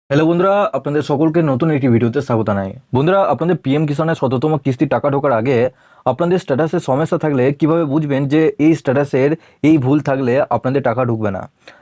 Hello বন্ধুরা, আপনাদের সকলকে নতুন একটি ভিডিওতে স্বাগত জানাই। বন্ধুরা, আপনাদের পিএম কিষানের ১৭তম কিস্তি টাকা ঢোকার আগে আপনাদের স্ট্যাটাসে সমস্যা থাকলে কিভাবে বুঝবেন যে এই স্ট্যাটাসের এই ভুল থাকলে আপনাদের টাকা ঢুকবে না।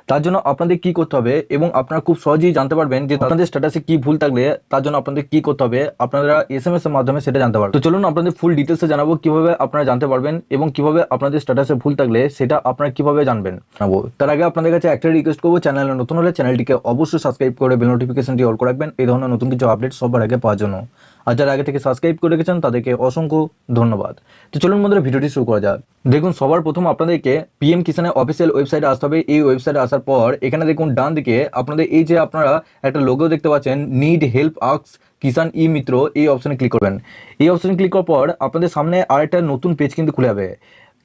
তার জন্য আপনাদের কি করতে হবে এবং আপনারা খুব সহজেই জানতে পারবেন যে আপনাদের স্ট্যাটাসে কি ভুল থাকলে তার জন্য আপনাদের কি করতে হবে, আপনারা এসএমএস এর মাধ্যমে সেটা জানতে পারবেন। তো চলুন আপনাদের ফুল ডিটেলসে জানাবো কিভাবে আপনারা জানতে পারবেন এবং কিভাবে আপনাদের স্ট্যাটাসে ভুল থাকলে সেটা আপনারা কিভাবে জানবেন জানাবো। তার আগে আপনাদের কাছে একটা রিকোয়েস্ট করবো, চ্যানেলে নতুন হলে চ্যানেলটিকে অবশ্যই সাবস্ক্রাইব করে বেল নোটিফিকেশনটি অল করে রাখবেন এই ধরনের নতুন কিছু আপডেট সবার আগে পাওয়ার জন্য। আর যারা আগে থেকে সাবস্ক্রাইব করে রেখেছেন তাদেরকে অসংখ্য ধন্যবাদ। তো চলুন বন্ধুরা, ভিডিওটি শুরু করা যাক। দেখুন, সবার প্রথম আপনাদেরকে পিএম কিষানের অফিসিয়াল ওয়েবসাইটে আসতে হবে। এই ওয়েবসাইটে আসার পর এখানে দেখুন ডান দিকে আপনাদের এই যে আপনারা একটা লোগো দেখতে পাচ্ছেন, নিড হেল্প আস্ক কিষান ই মিত্র, এই অপশনে ক্লিক করবেন। এই অপশনে ক্লিক করার পর আপনাদের সামনে আরেকটা নতুন পেজ কিন্তু খুলে যাবে।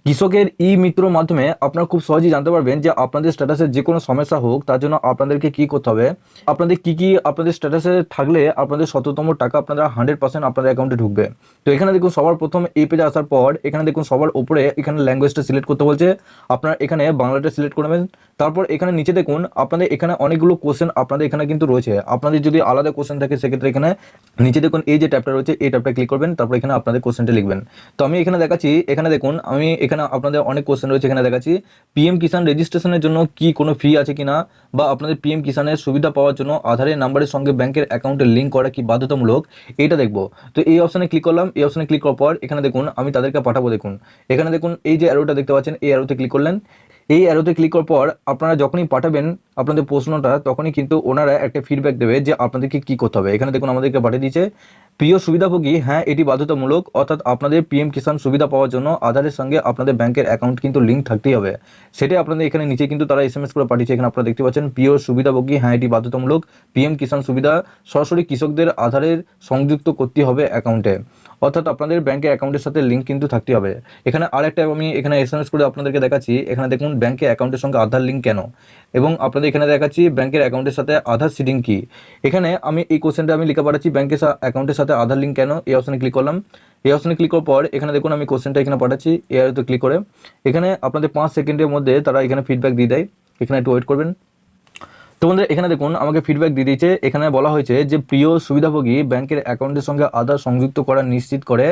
কৃষকের ই মিত্র মাধ্যমে আপনারা খুব সহজেই জানতে পারবেন যে আপনাদের স্ট্যাটাসে যে কোনো সমস্যা হোক তার জন্য আপনাদেরকে কি করতে হবে, আপনাদের কি আপনাদের স্ট্যাটাসে থাকলে আপনাদের ১৭তম টাকা আপনারা 100% আপনাদের অ্যাকাউন্টে ঢুকবে। তো এখানে দেখুন সবার প্রথম এই পেজে আসার পর এখানে দেখুন সবার উপরে এখানে ল্যাঙ্গুয়েজটা সিলেক্ট করতে বলছে। আপনারা এখানে বাংলাটা সিলেক্ট করবেন। তারপর এখানে নিচে দেখুন আপনাদের এখানে অনেকগুলো কোশ্চেন আপনাদের এখানে কিন্তু রয়েছে। আপনাদের যদি আলাদা কোশ্চেন থাকে সেক্ষেত্রে এখানে নিচে দেখুন এই যে ট্যাবটা রয়েছে এই ট্যাবটা ক্লিক করবেন। তারপর এখানে আপনাদের কোশ্চেনটা লিখবেন। তো আমি এখানে দেখাচ্ছি, এখানে দেখুন আমি এখানে আপনাদের অনেক কোশ্চেন রয়েছে। এখানে দেখাচ্ছি পিএম কিষান রেজিস্ট্রেশনের জন্য কি কোনো ফি আছে কিনা, বা আপনাদের পিএম কিষানের সুবিধা পাওয়ার জন্য আধারের নাম্বারের সঙ্গে ব্যাংকের অ্যাকাউন্টে লিঙ্ক করা কি বাধ্যতামূলক, এটা দেখবো। তো এই অপশনে ক্লিক করলাম। এই অপশনে ক্লিক করার পর এখানে দেখুন আমি তাদেরকে পাঠাবো। দেখুন এখানে দেখুন এই যে অ্যারোটা দেখতে পাচ্ছেন, এই অ্যারোতে ক্লিক করলেন। এই অ্যারোতে ক্লিক করার পর আপনারা যখনই পাঠাবেন আপনাদের প্রশ্নটা, তখনই কিন্তু ওনারা একটা ফিডব্যাক দেবে যে আপনাদেরকে কি করতে হবে। এখানে দেখুন আমাদেরকে পাঠিয়ে দিয়েছে, প্রিয় সুবিধাভোগী, হ্যাঁ এটি বাধ্যতামূলক, অর্থাৎ আপনাদের পিএম কিষান সুবিধা পাওয়ার জন্য আধারের সঙ্গে আপনাদের ব্যাংকের অ্যাকাউন্ট কিন্তু লিঙ্ক থাকতেই হবে। সেটাই আপনাদের এখানে নিচে কিন্তু তারা এসএমএস করে পাঠিয়েছে। এখানে আপনারা দেখতে পাচ্ছেন, প্রিয় সুবিধাভোগী, হ্যাঁ এটি বাধ্যতামূলক, পিএম কিষান সুবিধা সরাসরি কৃষকদের আধারের সংযুক্ত করতে হবে অ্যাকাউন্টে, অর্থাৎ আপনাদের ব্যাংকের অ্যাকাউন্টের সাথে লিঙ্ক কিন্তু থাকতে হবে। এখানে আরেকটা আমি এখানে এসএমএস করে আপনাদেরকে দেখাচ্ছি। এখানে দেখুন ব্যাংকের অ্যাকাউন্টের সঙ্গে আধার লিঙ্ক কেন, এবং আপনাদের এখানে দেখাচ্ছি ব্যাংকের অ্যাকাউন্টের সাথে আধার সিডিং কি। এখানে আমি এই কোশ্চেনটা আমি লিখে পাঠাচ্ছি, ব্যাংকের অ্যাকাউন্টের সাথে আধার লিঙ্ক কেন। এই অপশনে ক্লিক করলাম। এই অপশনে ক্লিক করার পর এখানে দেখুন আমি কোশ্চেনটা এখানে পাঠাচ্ছি। এআইতে ক্লিক করে এখানে আপনাদের 5 সেকেন্ডের মধ্যে তারা এখানে ফিডব্যাক দিয়ে দেয়। এখানে একটু ওয়েট করবেন। তো বন্ধুরা এখানে দেখুন আমাকে ফিডব্যাক দিয়ে দিয়েছে। এখানে বলা হয়েছে যে প্রিয় সুবিধাভোগী, ব্যাংকের অ্যাকাউন্টের সঙ্গে আধার সংযুক্ত করা নিশ্চিত করে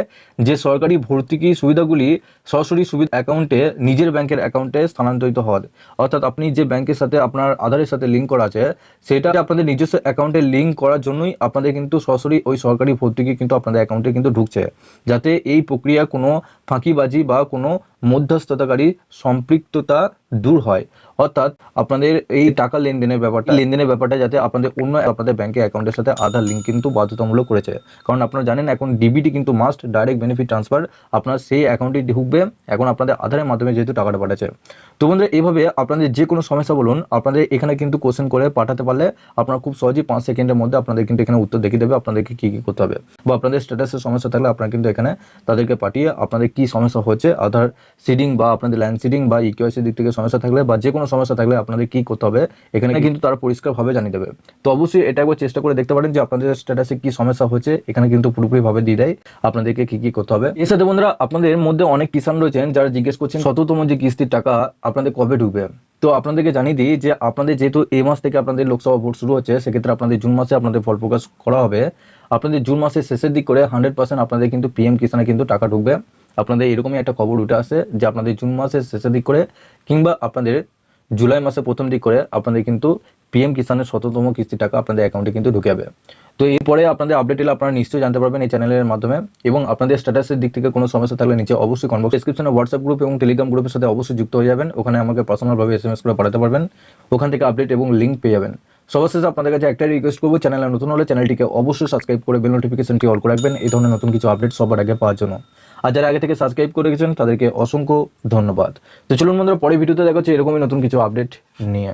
যে সরকারি ভর্তুকি সুবিধাগুলি সরাসরি সুবিধা অ্যাকাউন্টে নিজের ব্যাংকের অ্যাকাউন্টে স্থানান্তরিত হয়। অর্থাৎ আপনি যে ব্যাংকের সাথে আপনার আধারের সাথে লিঙ্ক করা আছে সেটা আপনাদের নিজস্ব অ্যাকাউন্টে লিঙ্ক করার জন্যই আপনাদের কিন্তু সরাসরি ওই সরকারি ভর্তুকি কিন্তু আপনাদের অ্যাকাউন্টে কিন্তু ঢুকছে, যাতে এই প্রক্রিয়া কোনো ফাঁকিবাজি বা কোনো মধ্যস্থতাকারী সম্পৃক্ততা দূর হয়। অর্থাৎ আপনাদের এই টাকা লেনদেনের ব্যাপারটা যাতে আপনাদের অন্য আপনাদের ব্যাংকের অ্যাকাউন্টের সাথে আধার লিঙ্ক কিন্তু বাধ্যতামূলক করেছে। কারণ আপনারা জানেন এখন ডিবিটি কিন্তু মাস্ট, ডাইরেক্ট বেনিফিট ট্রান্সফার, আপনার সেই অ্যাকাউন্টে ঢুকবে এখন আপনাদের আধারের মাধ্যমে যেহেতু টাকাটা পাঠাচ্ছে। তো বন্ধুরা এইভাবে আপনাদের যে কোনো সমস্যা বলুন আপনাদের এখানে কিন্তু কোশ্চেন করে পাঠাতে পারলে আপনারা খুব সহজেই 5 সেকেন্ডের মধ্যে আপনাদের কিন্তু এখানে উত্তর দেখিয়ে দেবে আপনাদেরকে কী কী করতে হবে, বা আপনাদের স্ট্যাটাসের সমস্যা থাকলে আপনারা কিন্তু এখানে তাদেরকে পাঠিয়ে আপনাদের কী সমস্যা হচ্ছে, আধার সিডিং বা আপনাদের ল্যান্ড সিডিং বা ইকেওয়াইসি দিক থেকে সমস্যা থাকলে বা যে কোনো সমস্যা থাকলে আপনাদের কি করতে হবে এখানে কিন্তু তারা পরিষ্কারভাবে জানিয়ে দেবে। তো অবশ্যই এটা একবার চেষ্টা করে দেখতে পারেন যে আপনাদের স্ট্যাটাসে কি সমস্যা হচ্ছে, এখানে কিন্তু পুরোপুরিভাবে দিয়ে দেয় আপনাদেরকে কি কি করতে হবে। এর সাথে বন্ধুরা আপনাদের মধ্যে অনেক কিষান রয়েছেন যারা জিজ্ঞেস করছেন ১৭তম যে কিস্তির টাকা আপনাদের কবে ঢুকবে। তো আপনাদেরকে জানিয়ে দিই যে আপনাদের যেহেতু এই মাস থেকে আপনাদের লোকসভা ভোট শুরু হচ্ছে, সেক্ষেত্রে আপনাদের জুন মাসে আপনাদের ফল প্রকাশ করা হবে। আপনাদের জুন মাসের শেষের দিক করে 100% আপনাদের কিন্তু পিএম কিষানে কিন্তু টাকা ঢুকবে। আপনাদের এরকমই একটা খবর উঠে আসে যে আপনাদের জুন মাসের শেষের দিক করে কিংবা আপনাদের জুলাই মাসের প্রথম দিক করে আপনাদের কিন্তু পিএম কিষানের ১৭তম কিস্তি টাকা আপনাদের অ্যাকাউন্টে কিন্তু ঢুকে যাবে। তো এরপরে আপনাদের আপডেট এলে আপনারা নিশ্চয়ই জানতে পারবেন এই চ্যানেলের মাধ্যমে। এবং আপনাদের স্ট্যাটাসের দিক থেকে কোনো সমস্যা থাকলে নিচে অবশ্যই কমেন্ট ডেসক্রিপশনে হোয়াটসঅ্যাপ গ্রুপ এবং টেলিগ্রাম গ্রুপের সাথে অবশ্যই যুক্ত হয়ে যাবেন। ওখানে আমাকে পার্সোনালভাবে এসএমএস করে পাঠাতে পারবেন, ওখান থেকে আপডেট এবং লিঙ্ক পেয়ে যাবেন। সবার শেষে আপনাদের কাছে একটাই রিকোয়েস্ট করবো, চ্যানেলে নতুন হলে চ্যানেলটিকে অবশ্যই সাবস্ক্রাইব করে বেল নোটিফিকেশনটি অল করে রাখবেন এই ধরনের নতুন কিছু আপডেট সবার আগে পাওয়ার জন্য। আর যারা আগে থেকে সাবস্ক্রাইব করে রেখেছেন তাদেরকে অসংখ্য ধন্যবাদ। তো চলুন বন্ধুরা পরের ভিডিওতে দেখা হচ্ছে এরকমই নতুন কিছু আপডেট নিয়ে।